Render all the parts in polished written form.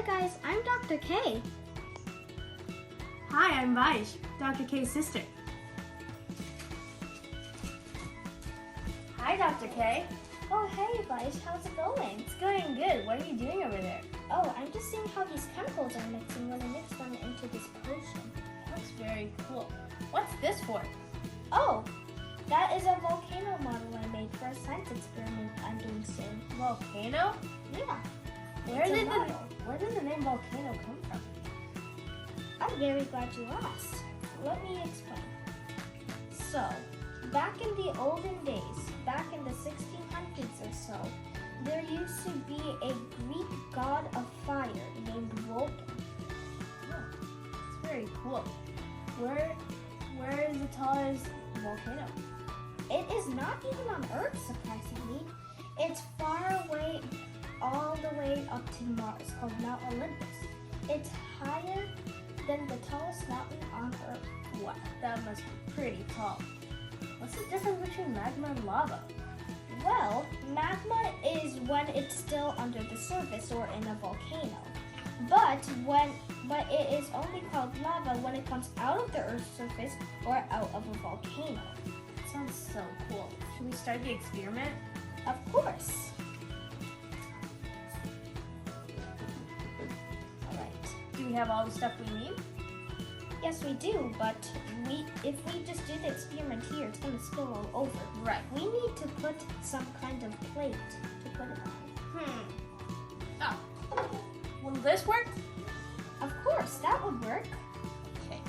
Hi guys, I'm Dr. K. Hi, I'm Vaish, Dr. K's sister. Hi, Dr. K. Oh hey Vaish, how's it going? It's going good. What are you doing over there? Oh, I'm just seeing how these chemicals are mixing when I mix them into this potion. Looks very cool. What's this for? Oh, that is a volcano model I made for a science experiment I'm doing soon. Volcano? Yeah. Where did the name volcano come from? I'm very glad you asked. Let me explain. So, back in the olden days, back in the 1600s or so, there used to be a Greek god of fire named Vulcan. Oh, it's very cool. Where is the tallest volcano? It is not even on Earth, surprisingly. It's far away, all the way up to Mars, called Mount Olympus. It's higher than the tallest mountain on Earth. Wow, that must be pretty tall. What's the difference between magma and lava? Well, magma is when it's still under the surface or in a volcano. But it is only called lava when it comes out of the Earth's surface or out of a volcano. That sounds so cool. Should we start the experiment? Of course. All right. Do we have all the stuff we need? Yes, we do, but if we just do the experiment here, it's going to spill all over. Right. We need to put some kind of plate to put it on. Oh. Will this work? Of course, that would work. Okay.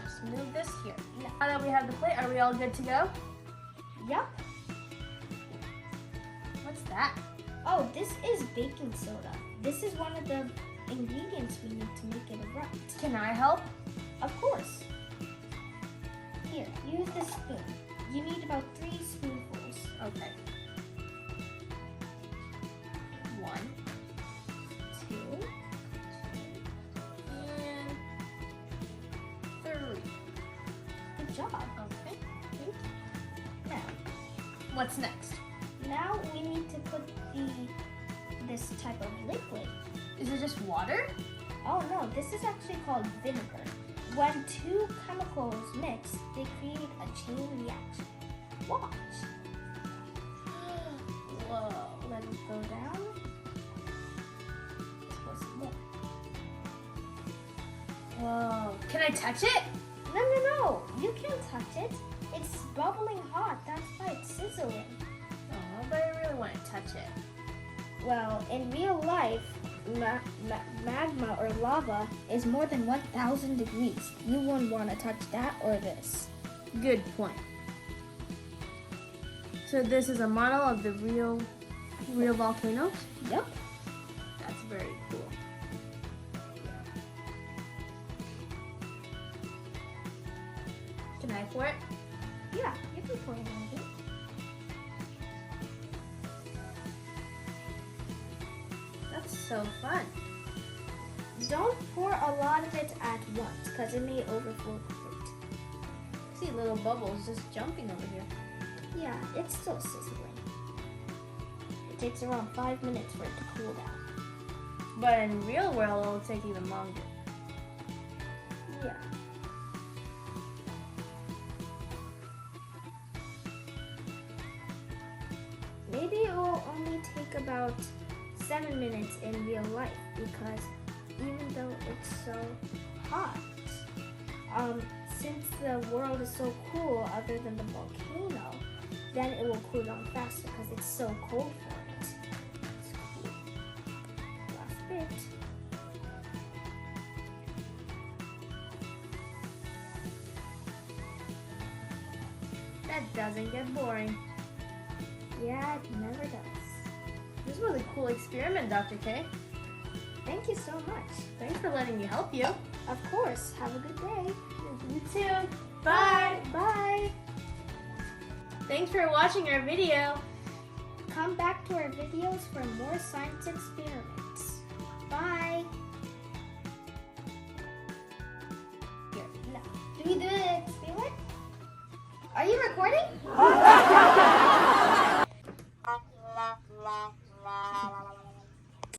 Just move this here. Now that we have the plate, are we all good to go? Yep. What's that? Oh, this is baking soda. This is one of the ingredients we need to make it erupt. Can I help? Of course. Here, use the spoon. You need about 3 spoonfuls. Okay. 1, 2, and 3. good job. Okay. Thank you. Now, What's next? now we need to put this type of liquid. Is it just water? Oh no, this is actually called vinegar. When 2 chemicals mix, they create a chain reaction. Watch. Whoa. Let it go down. Let's put some more. Whoa. Can I touch it? No. You can't touch it. It's bubbling hot. That's why it's sizzling. Oh, but I really want to touch it. Well, in real life, magma or lava is more than 1,000 degrees. You wouldn't want to touch that or this. Good point. So this is a model of the real volcano? Yep. That's very cool. Can I pour it? Yeah, you can pour it in here. That's so fun. Don't pour a lot of it at once because it may overflow the plate. See little bubbles just jumping over here. Yeah, it's still sizzling. It takes around 5 minutes for it to cool down. But in real world, it'll take even longer. Yeah. Maybe it will only take about 7 minutes in real life because even though it's so hot, since the world is so cool other than the volcano, then it will cool down faster because it's so cold for it. It's cool. Last bit. That doesn't get boring. Yeah, it never does. This was a cool experiment, Dr. K. Thank you so much. Thanks for letting me help you. Of course. Have a good day. You too. Bye. Bye. Thanks for watching our video. Come back to our videos for more science experiments. Bye. Here, now, do we do the experiment? Are you recording?